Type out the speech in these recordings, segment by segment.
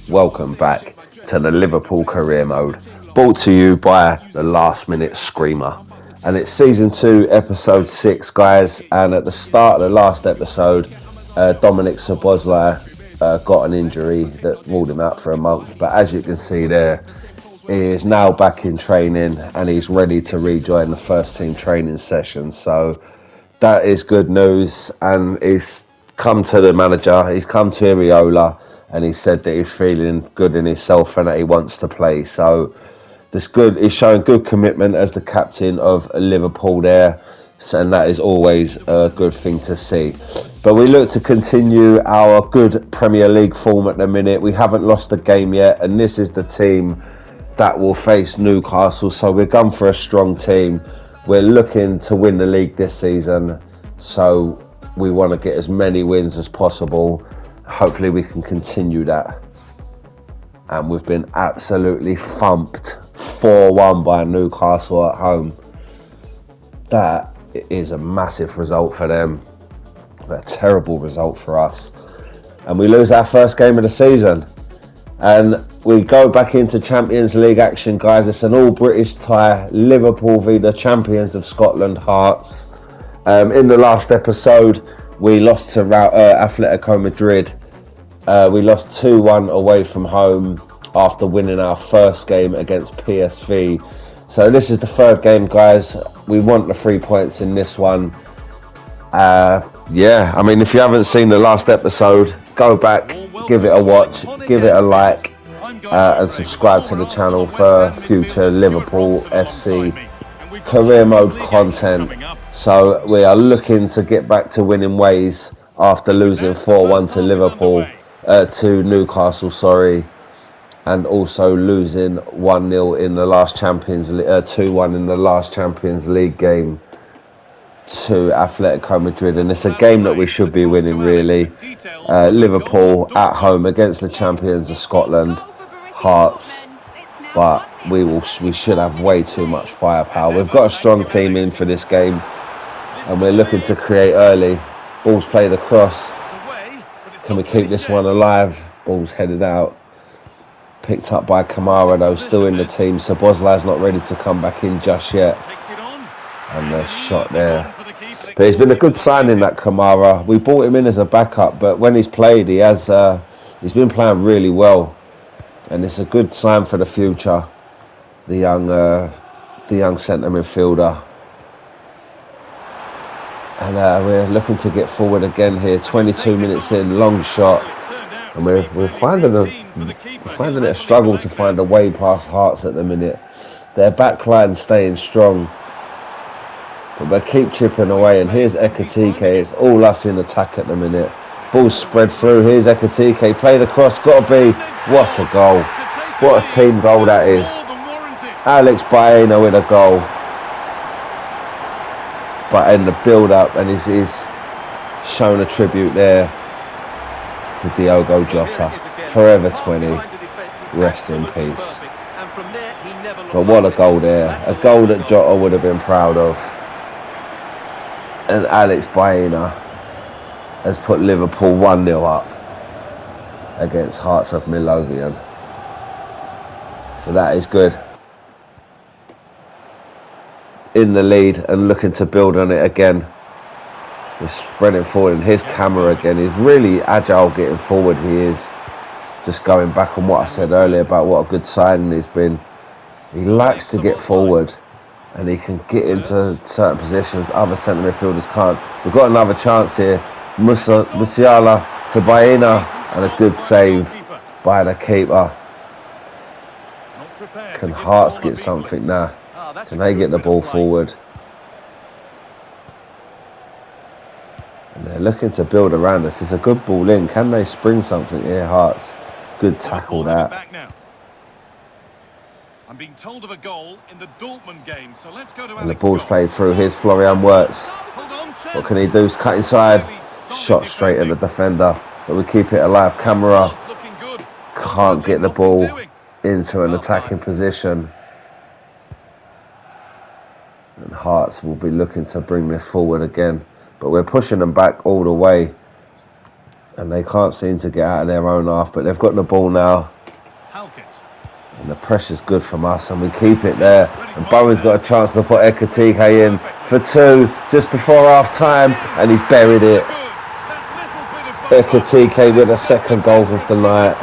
welcome back to the Liverpool Career Mode, brought to you by the Last Minute Screamer. And it's season 2, episode 6, guys. And at the start of the last episode, Dominic Szoboszlai got an injury that ruled him out for a month. But as you can see there, he is now back in training and he's ready to rejoin the first team training session. So that is good news. And he's come to the manager, he's come to Iriola, and he said that he's feeling good in himself and that he wants to play. So this good. He's showing good commitment as the captain of Liverpool there, and that is always a good thing to see. But we look to continue our good Premier League form at the minute. We haven't lost a game yet, and this is the team that will face Newcastle. So we're going for a strong team. We're looking to win the league this season, so we want to get as many wins as possible. Hopefully we can continue that. And we've been absolutely thumped 4-1 by Newcastle at home. That is a massive result for them. A terrible result for us. And we lose our first game of the season. And we go back into Champions League action, guys. It's an all-British tie. Liverpool v the champions of Scotland, Hearts. In the last episode, we lost to Atletico Madrid. We lost 2-1 away from home after winning our first game against PSV. So this is the third game, guys. We want the 3 points in this one. I mean, if you haven't seen the last episode, go back, give it a watch, give it a like, and subscribe to the channel for future Liverpool FC career mode content. So we are looking to get back to winning ways after losing 4-1 to Liverpool, to Newcastle, and also losing 1-0 in the last 2-1 in the last Champions League game to Atletico Madrid. And it's a game that we should be winning, really. Liverpool at home against the champions of Scotland, Hearts. But we should have way too much firepower. We've got a strong team in for this game, and we're looking to create early. Ball's played across. Can we keep this one alive? Ball's headed out. Picked up by Kamara, though, still in the team. Szoboszlai's not ready to come back in just yet. And the shot there. But he's been a good signing, that Kamara. We brought him in as a backup, but when he's played, he's been playing really well. And it's a good sign for the future. The young centre midfielder. And we're looking to get forward again here. 22 minutes in, long shot. And we're finding it a struggle to find a way past Hearts at the minute. Their backline staying strong. But they keep chipping away. And here's Ekitike. It's all us in attack at the minute. Ball spread through. Here's Ekitike. Played across. Got to be. What a goal. What a team goal that is. Alex Baena with a goal. But in the build-up, and he's shown a tribute there to Diogo Jota. Forever 20. Rest in peace. But what a goal there. A goal that Jota would have been proud of. And Alex Baena has put Liverpool 1-0 up against Hearts of Midlothian. So that is good. In the lead and looking to build on it again. We're spreading forward, and here's Kamara again. He's really agile getting forward. He is. Just going back on what I said earlier about what a good signing he's been. He likes to get forward, and he can get into certain positions other centre midfielders can't. We've got another chance here. Musiala to Baena, and a good save by the keeper. Can Hearts get something now? Can they get the ball forward? And they're looking to build around us. It's a good ball in. Can they spring something here, Hearts? Good tackle that. I'm being told of a goal in the Dortmund game, so let's go to and the ball's played through. Here's Florian Wirtz. What can he do? He's cut inside. Shot straight at the defender. But we keep it alive. Kamara can't get the ball into an attacking position. And Hearts will be looking to bring this forward again. But we're pushing them back all the way. And they can't seem to get out of their own half. But they've got the ball now. And the pressure's good from us, and we keep it there. And Bowen's got a chance to put Ekatike in for 2 just before half time, and he's buried it. Ekatike with a second goal of the night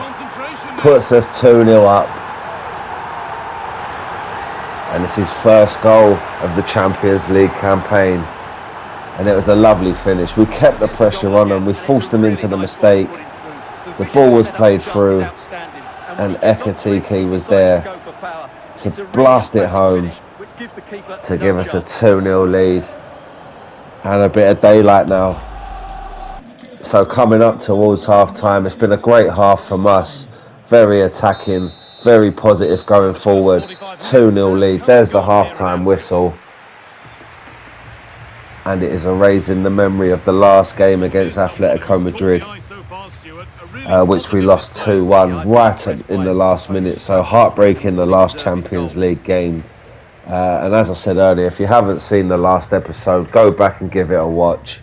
puts us 2-0 up. And it's his first goal of the Champions League campaign. And it was a lovely finish. We kept the pressure on them. We forced them into the mistake. The ball was played through. And Ekatike was there to blast it home to give us a 2-0 lead. And a bit of daylight now. So coming up towards half time, it's been a great half from us. Very attacking. Very positive going forward. 2-0 lead. There's the half-time whistle. And it is erasing the memory of the last game against Atletico Madrid, which we lost 2-1 right in the last minute. So heartbreaking, the last Champions League game. And as I said earlier, if you haven't seen the last episode, go back and give it a watch.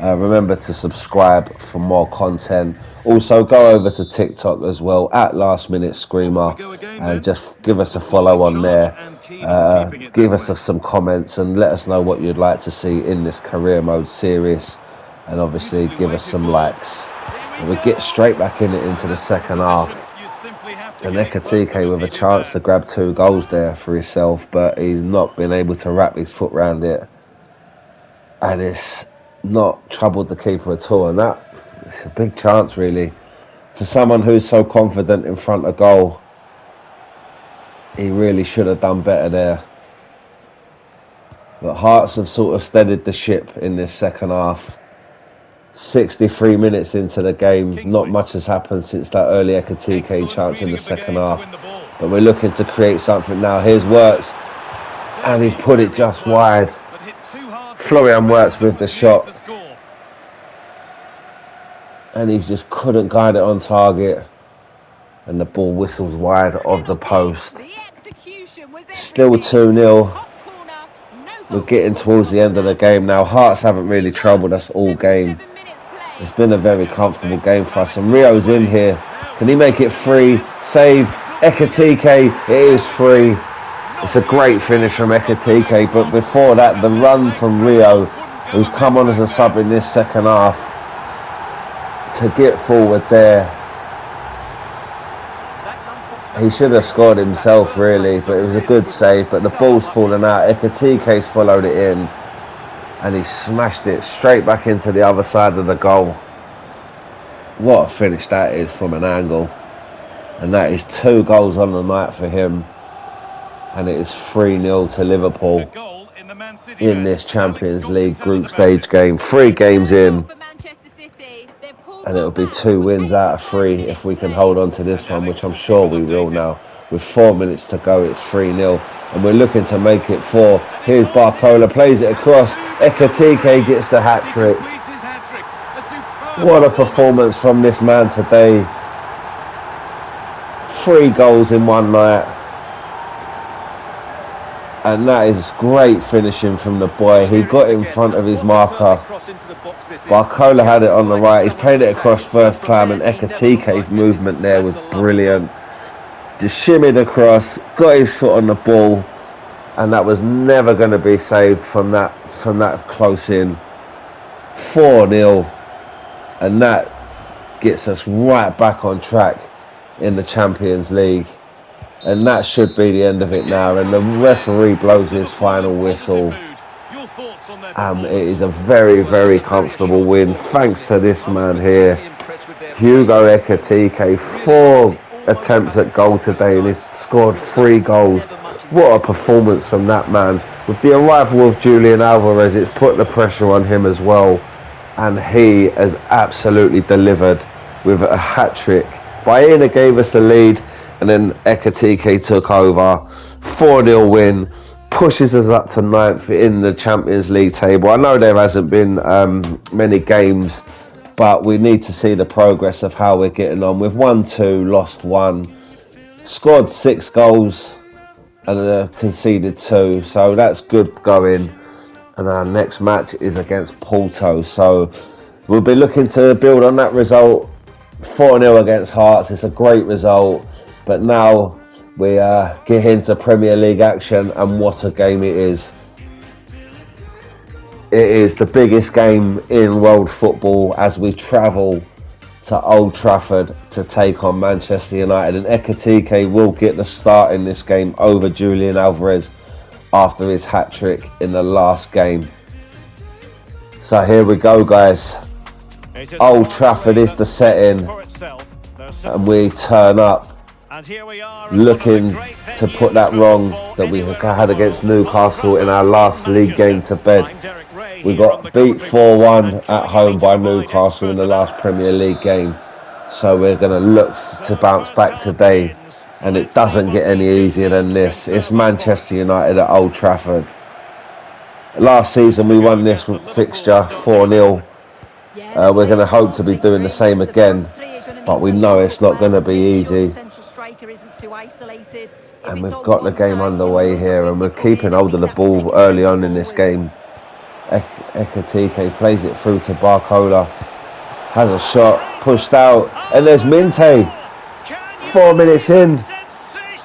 Remember to subscribe for more content. Also, go over to TikTok as well, at Last Minute Screamer, and just give us a follow on there. Give us some comments and let us know what you'd like to see in this career mode series. And obviously, give us some likes. And we get straight back into the second half. And Ekatike with a chance to grab 2 goals there for himself, but he's not been able to wrap his foot around it. And it's not troubled the keeper at all, and it's a big chance really for someone who's so confident in front of goal. He really should have done better there, but Hearts have sort of steadied the ship in this second half. 63 minutes into the game, not much has happened since that early Ekatike chance in the second half, but we're looking to create something now. Here's Wirtz, and he's put it just wide. Florian Wirtz with the shot, and he just couldn't guide it on target, and the ball whistles wide of the post. Still 2-0. We're getting towards the end of the game now. Hearts haven't really troubled us all game. It's been a very comfortable game for us, and Rio's in here. Can he make it free? Saved. Ekatike, it is free. It's a great finish from Ekatike, but before that, the run from Rio, who's come on as a sub in this second half, to get forward there. He should have scored himself really, but it was a good save, but the ball's fallen out. Ekatike's followed it in, and he smashed it straight back into the other side of the goal. What a finish that is from an angle. And that is 2 goals on the night for him. And it is 3-0 to Liverpool in this Champions League group stage game. 3 games in, and it'll be 2 wins out of 3 if we can hold on to this one, which I'm sure we will now. With 4 minutes to go, it's 3-0, and we're looking to make it 4. Here's Barcola, plays it across. Ekatike gets the hat-trick. What a performance from this man today. 3 goals in one night. And that is great finishing from the boy. He got in front of his marker. Barcola had it on the right. He's played it across first time, and Ekatike's movement there was brilliant. Just shimmied across, got his foot on the ball, and that was never going to be saved from that close in. 4-0, and that gets us right back on track in the Champions League. And that should be the end of it now. And the referee blows his final whistle. It is a very, very comfortable win. Thanks to this man here, Hugo Ekatike. 4 attempts at goal today, and he's scored 3 goals. What a performance from that man. With the arrival of Julian Alvarez, it's put the pressure on him as well. And he has absolutely delivered with a hat-trick. Baena gave us the lead, and then Ekatike took over. 4-0 win, pushes us up to 9th in the Champions League table. I know there hasn't been many games, but we need to see the progress of how we're getting on. We've won 2, lost 1, scored 6 goals, and conceded 2. So that's good going. And our next match is against Porto. So we'll be looking to build on that result. 4-0 against Hearts. It's a great result. But now We get into Premier League action, and what a game it is. It is the biggest game in world football as we travel to Old Trafford to take on Manchester United, and Ekitike will get the start in this game over Julian Alvarez after his hat-trick in the last game. So here we go, guys. Old Trafford is the setting, and we turn up looking to put that wrong that we had against Newcastle in our last league game to bed. We got beat 4-1 at home by Newcastle in the last Premier League game. So we're going to look to bounce back today, and it doesn't get any easier than this. It's Manchester United at Old Trafford. Last season we won this fixture 4-0. We're going to hope to be doing the same again, but we know it's not going to be easy. And we've got the game underway here, and we're keeping hold of the ball early on in this game. Ekitike plays it through to Barcola, has a shot, pushed out, and there's Minte. 4 minutes in,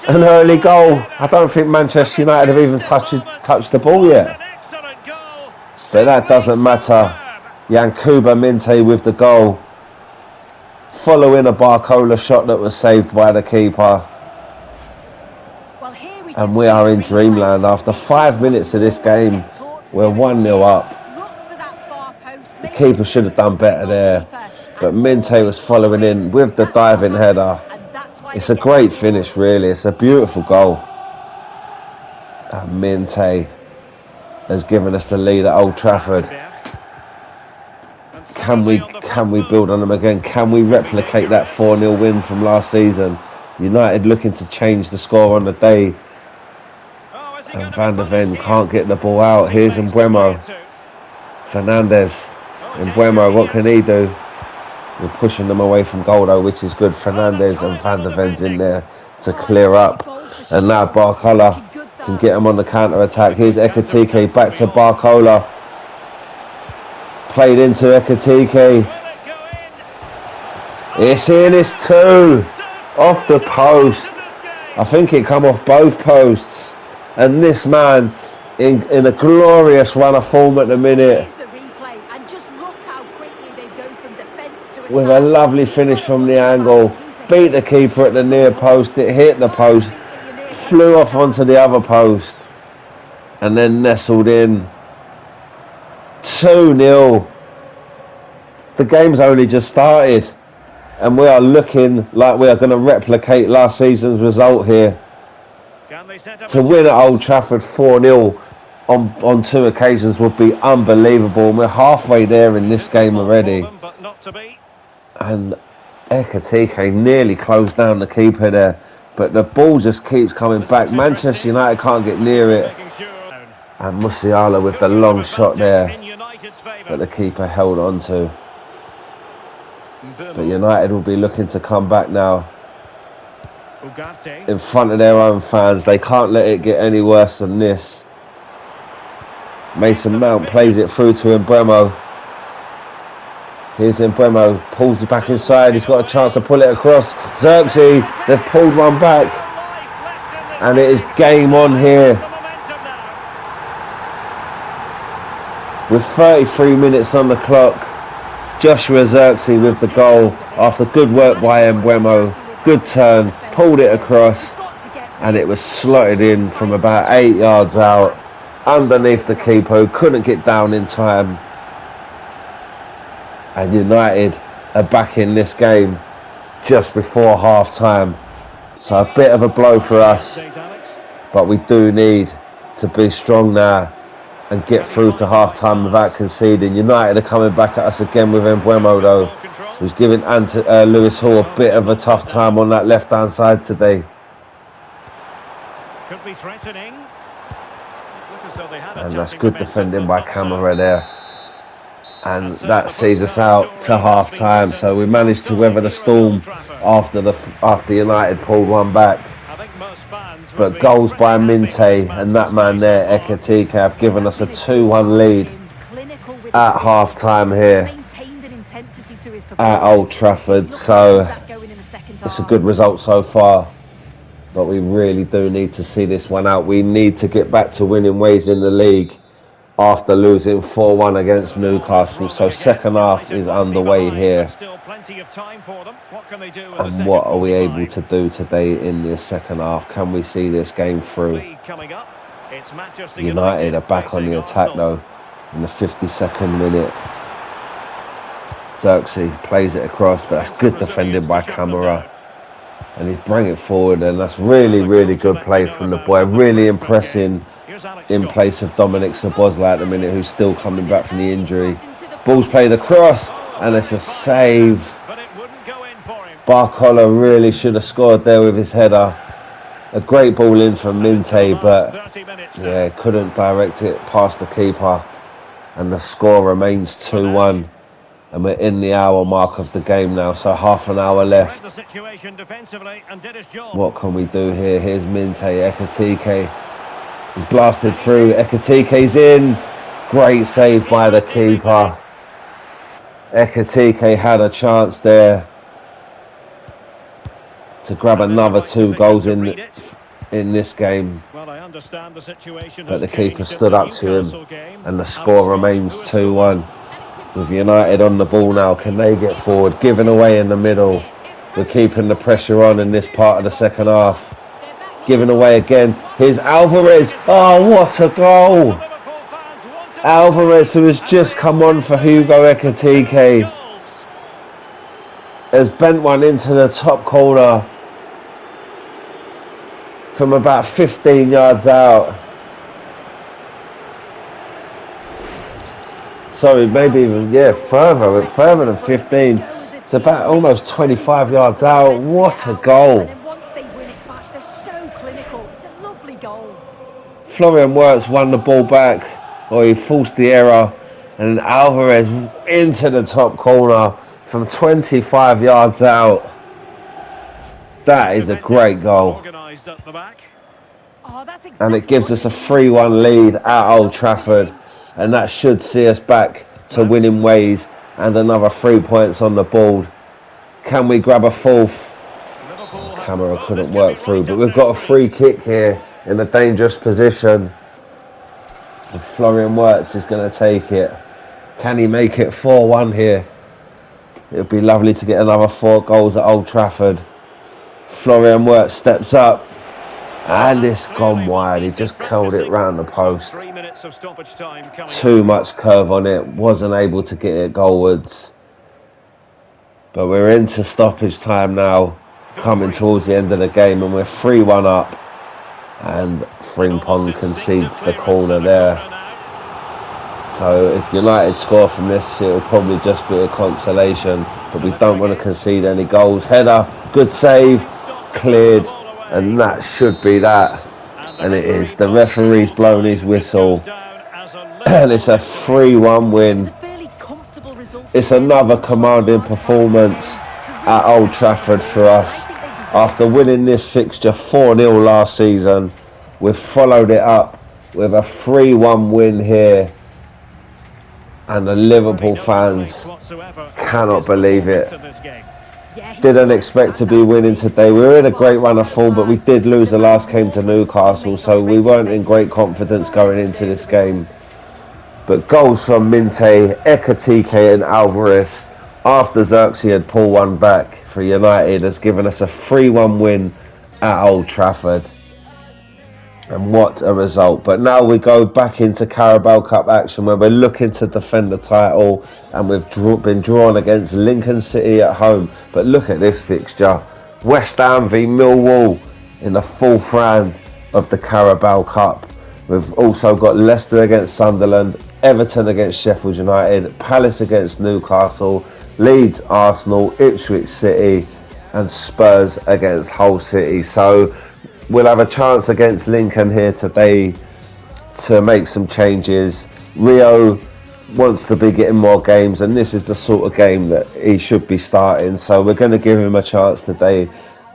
an early goal. I don't think Manchester United have even touched the ball yet. But that doesn't matter. Yankuba Minte with the goal, following a Barcola shot that was saved by the keeper. And we are in dreamland. After 5 minutes of this game, we're 1-0 up. The keeper should have done better there, but Minte was following in with the diving header. It's a great finish, really. It's a beautiful goal. And Minte has given us the lead at Old Trafford. Can we build on them again? Can we replicate that 4-0 win from last season? United looking to change the score on the day. And Van der Ven can't get the ball out. Here's Mbeumo. Fernandes. Mbeumo, what can he do? We're pushing them away from goal though, which is good. Fernandes and Van der Ven's in there to clear up. And now Barcola can get him on the counter-attack. Here's Ekitike, back to Barcola. Played into Ekitike. It's in, it's 2. Off the post. I think it come off both posts. And this man in a glorious run of form at the minute. With a lovely finish from the angle. Beat the keeper at the near post. It hit the post. Flew off onto the other post. And then nestled in. 2-0. The game's only just started. And we are looking like we are going to replicate last season's result here. To win at Old Trafford 4-0 on 2 occasions would be unbelievable. And we're halfway there in this game already. And Ekitike nearly closed down the keeper there. But the ball just keeps coming back. Manchester United can't get near it. And Musiala with the long shot there that the keeper held on to. But United will be looking to come back now. In front of their own fans. They can't let it get any worse than this. Mason Mount plays it through to Mbeumo. Here's Mbeumo, pulls it back inside. He's got a chance to pull it across. Xerxes, they've pulled one back. And it is game on here. With 33 minutes on the clock. Joshua Xerxes with the goal after good work by Mbeumo. Good turn, pulled it across, and it was slotted in from about 8 yards out, underneath the keeper, who couldn't get down in time. And United are back in this game just before half time. So a bit of a blow for us, but we do need to be strong now and get through to half time without conceding. United are coming back at us again with Mbeumo though, who's giving Lewis Hall a bit of a tough time on that left hand side today. Could be threatening. And that's good defending by Camara there. And that sees us out to half time. So we managed to weather the storm after United pulled one back. But goals by Minte and that man there, Ekitike, have given us a 2-1 lead at half time here at Old Trafford. So it's a good result so far. but we really do need to see this one out. We need to get back to winning ways in the league after losing 4-1 against Newcastle. So second half is underway here. And what are we able to do today in this second half? Can we see this game through? United are back on the attack though in the 52nd minute. Xerxes plays it across, but that's good defending by Camara. And he's bringing it forward, and that's really, really good play from the boy. Really impressing in place of Dominic Szoboszlai at the minute, who's still coming back from the injury. Ball's played across, and it's a save. Barcola really should have scored there with his header. A great ball in from Minte, but yeah, couldn't direct it past the keeper. And the score remains 2-1. And we're in the hour mark of the game now, so half an hour left. What can we do here? Here's Minte, Ekitike. He's blasted through, Ekitike's in. Great save by the keeper. Ekitike had a chance there to grab another 2 goals in this game. But the keeper stood up to him, and the score remains 2-1. With United on the ball now, can they get forward? Giving away in the middle. We're keeping the pressure on in this part of the second half. Giving away again. Here's Alvarez. Oh, what a goal! Alvarez, who has just come on for Hugo Ekitike, has bent one into the top corner from about 15 yards out. Sorry, maybe even, yeah, further than 15. It's about almost 25 yards out. What a goal. Florian Wirtz won the ball back, or he forced the error, and Alvarez into the top corner from 25 yards out. That is a great goal. And it gives us a 3-1 lead at Old Trafford. And that should see us back to winning ways and another 3 points on the board. Can we grab a fourth? Camera couldn't work through, but we've got a free kick here in a dangerous position. And Florian Wirtz is going to take it. Can he make it 4-1 here? It would be lovely to get another 4 goals at Old Trafford. Florian Wirtz steps up. And it's gone wide. He just curled it round the post. Too much curve on it. Wasn't able to get it goalwards. But we're into stoppage time now. Coming towards the end of the game. And we're 3-1 up. And Frimpong concedes the corner there. So if United score from this, it'll probably just be a consolation. But we don't want to concede any goals. Header. Good save. Cleared. And that should be that. And it is. The referee's blown his whistle. And it's a 3-1 win. It's another commanding performance at Old Trafford for us. After winning this fixture 4-0 last season, we've followed it up with a 3-1 win here. And the Liverpool fans cannot believe it. Didn't expect to be winning today. We were in a great run of form, but we did lose the last game to Newcastle, so we weren't in great confidence going into this game. But goals from Minte, Ekitike and Alvarez after Xerxes had pulled one back for United has given us a 3-1 win at Old Trafford. And what a result. But now we go back into Carabao Cup action where we're looking to defend the title, and we've been drawn against Lincoln City at home. But look at this fixture. West Ham v Millwall in the 4th round of the Carabao Cup. We've also got Leicester against Sunderland, Everton against Sheffield United, Palace against Newcastle, Leeds, Arsenal, Ipswich City and Spurs against Hull City. So we'll have a chance against Lincoln here today to make some changes. Rio wants to be getting more games, and this is the sort of game that he should be starting. So we're going to give him a chance today.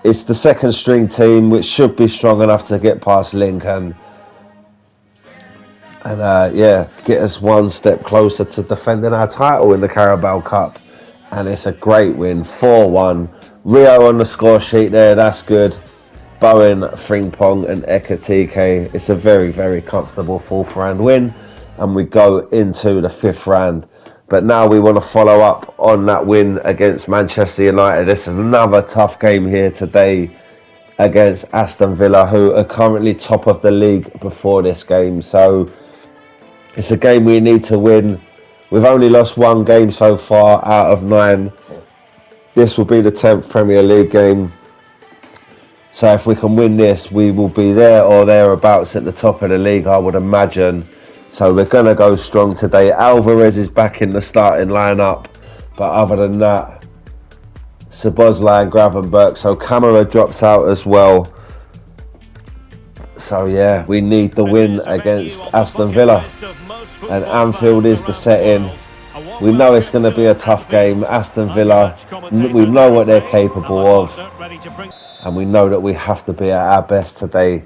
It's the second string team, which should be strong enough to get past Lincoln. And get us one step closer to defending our title in the Carabao Cup. And it's a great win, 4-1. Rio on the score sheet there, that's good. Bowen, Frimpong and Ekatike. It's a very, very comfortable fourth round win, and we go into the fifth round. But now we want to follow up on that win against Manchester United. This is another tough game here today against Aston Villa, who are currently top of the league before this game. So it's a game we need to win. We've only lost one game so far out of 9. This will be the 10th Premier League game. So if we can win this, we will be there or thereabouts at the top of the league, I would imagine. So we're going to go strong today. Alvarez is back in the starting lineup. But other than that, Szoboszlai and Gravenberch. So Camara drops out as well. So yeah, we need the win against Aston Villa. And Anfield is the setting. We know it's going to be a tough game. Aston Villa, we know what they're capable of. And we know that we have to be at our best today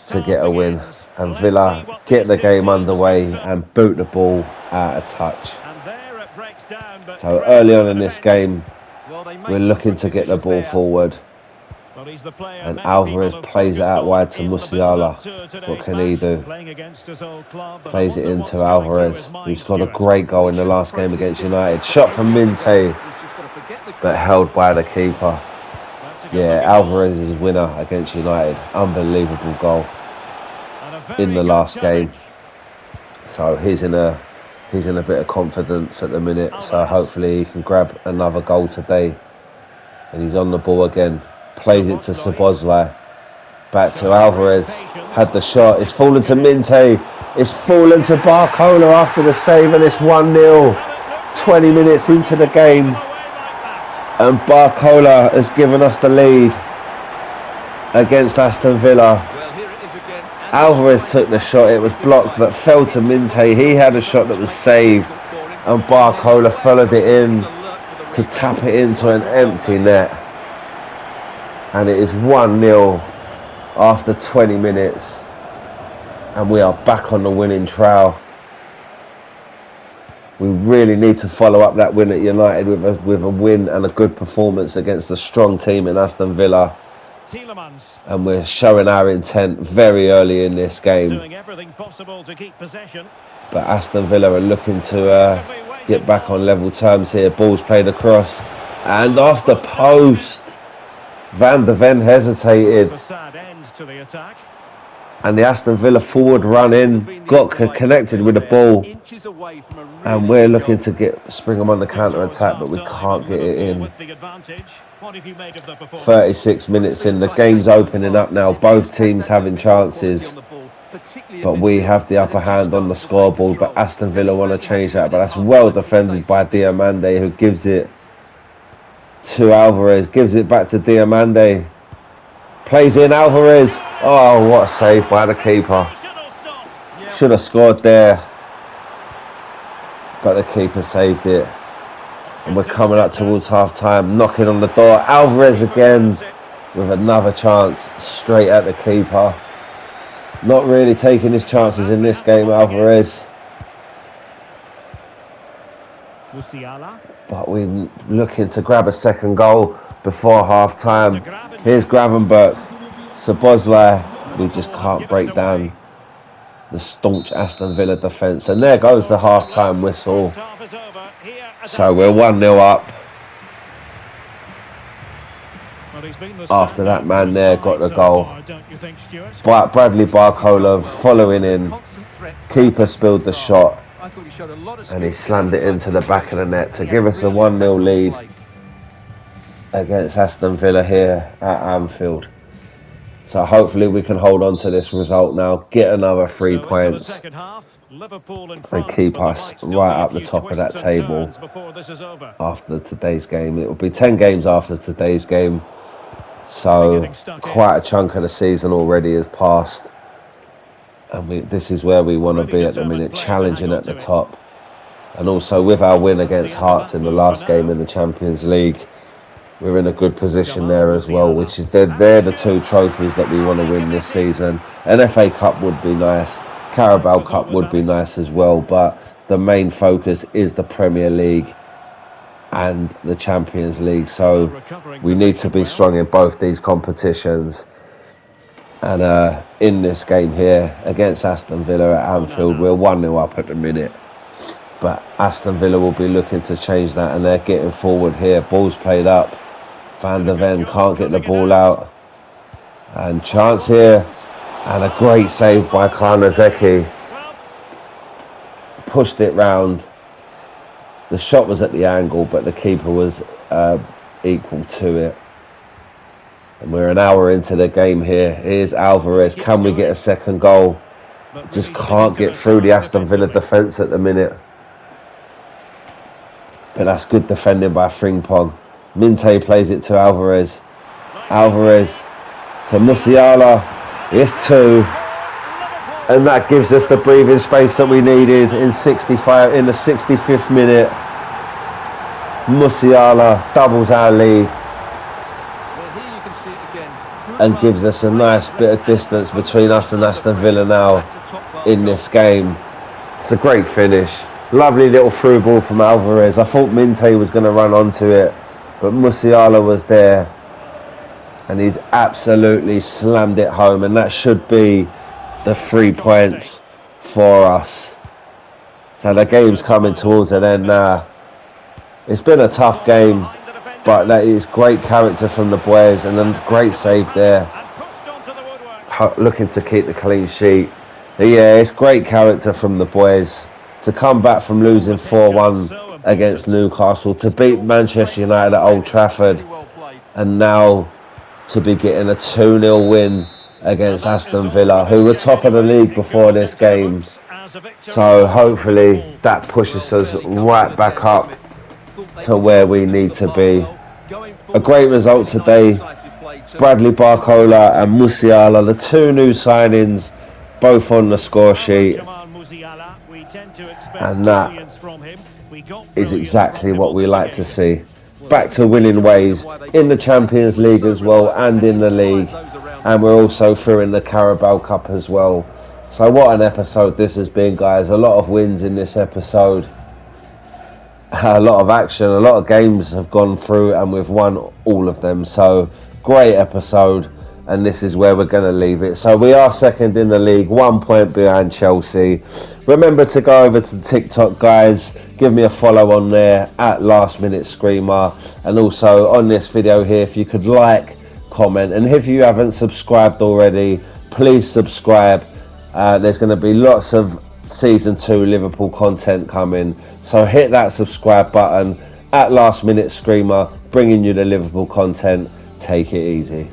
to get a win. And Villa get the game underway and boot the ball out of touch. So early on in this game, we're looking to get the ball forward. And Alvarez plays it out wide to Musiala. What can he do? Plays it into Alvarez, who scored a great goal in the last game against United. Shot from Minte, but held by the keeper. Yeah, Alvarez is winner against United. Unbelievable goal in the last game. So he's in a bit of confidence at the minute. So hopefully he can grab another goal today. And he's on the ball again. Plays it to Szoboszlai. Back to Alvarez. Had the shot. It's fallen to Minte. It's fallen to Barcola after the save, and it's 1-0. 20 minutes into the game. And Barcola has given us the lead against Aston Villa. Alvarez took the shot. It was blocked but fell to Minte. He had a shot that was saved. And Barcola followed it in to tap it into an empty net. And it is 1-0 after 20 minutes. And we are back on the winning trail. We really need to follow up that win at United with a win and a good performance against a strong team in Aston Villa. And we're showing our intent very early in this game. But Aston Villa are looking to get back on level terms here. Ball's played across. And off the post. Van de Ven hesitated, and the Aston Villa forward run in, got connected with the ball, and we're looking to spring them on the counter-attack, but we can't get it in. 36 minutes in, the game's opening up now, both teams having chances, but we have the upper hand on the scoreboard, but Aston Villa want to change that, but that's well defended by Diamande, who gives it to Alvarez, gives it back to Diamande, plays in Alvarez. Oh, what a save by the keeper. Should have scored there, but the keeper saved it. And we're coming up towards half time, knocking on the door. Alvarez again with another chance straight at the keeper. Not really taking his chances in this game, Alvarez. But we're looking to grab a second goal before half time. Here's Gravenberch. Szoboszlai. We just can't break down the staunch Aston Villa defence. And there goes the half time whistle. So we're 1-0 up. After that man there got the goal. But Bradley Barcola following in. Keeper spilled the shot. And he slammed it into the back of the net to give us a 1-0 lead against Aston Villa here at Anfield. So hopefully we can hold on to this result now, get another 3 points, and keep us right up the top of that table after today's game. It will be 10 games after today's game. So quite a chunk of the season already has passed. And this is where we want to be at the minute, challenging at the top. And also with our win against Hearts in the last game in the Champions League, we're in a good position there as well, which is they're the 2 trophies that we want to win this season. An FA Cup would be nice, Carabao Cup would be nice as well, but the main focus is the Premier League and the Champions League. So we need to be strong in both these competitions. And in this game here against Aston Villa at Anfield, we're 1-0 up at the minute. But Aston Villa will be looking to change that, and they're getting forward here. Ball's played up. Van der Ven can't get the ball out. And chance here. And a great save by Karnazeki. Pushed it round. The shot was at the angle, but the keeper was equal to it. And we're an hour into the game here. Here's Alvarez. Can we get a second goal? Just can't get through the Aston Villa defence at the minute. But that's good defending by Frimpong. Minte plays it to Alvarez. Alvarez to Musiala. It's 2. And that gives us the breathing space that we needed in the 65th minute. Musiala doubles our lead and gives us a nice bit of distance between us and Aston Villa now in this game. It's a great finish. Lovely little through ball from Alvarez. I thought Minte was going to run onto it, but Musiala was there and he's absolutely slammed it home, and that should be the 3 points for us. So the game's coming towards an end now. It's been a tough game, but that is great character from the boys, and a great save there. Looking to keep the clean sheet. But yeah, it's great character from the boys to come back from losing 4-1 against Newcastle, to beat Manchester United at Old Trafford, and now to be getting a 2-0 win against Aston Villa, who were top of the league before this game. So hopefully that pushes us right back up to where we need to be. A great result today. Bradley Barcola and Musiala, the 2 new signings, both on the score sheet. And that is exactly what we like to see. Back to winning ways in the Champions League as well, and in the league. And we're also through in the Carabao Cup as well. So what an episode this has been, guys. A lot of wins in this episode. A lot of action, a lot of games have gone through, and we've won all of them. So great episode, and this is where we're going to leave it. So we are second in the league, 1 point behind Chelsea. Remember to go over to TikTok, guys. Give me a follow on there at Last Minute Screamer, and also on this video here, if you could like, comment, and if you haven't subscribed already, please subscribe. There's going to be lots of Season 2 Liverpool content coming, so hit that subscribe button at Last Minute Screamer, bringing you the Liverpool content. Take it easy.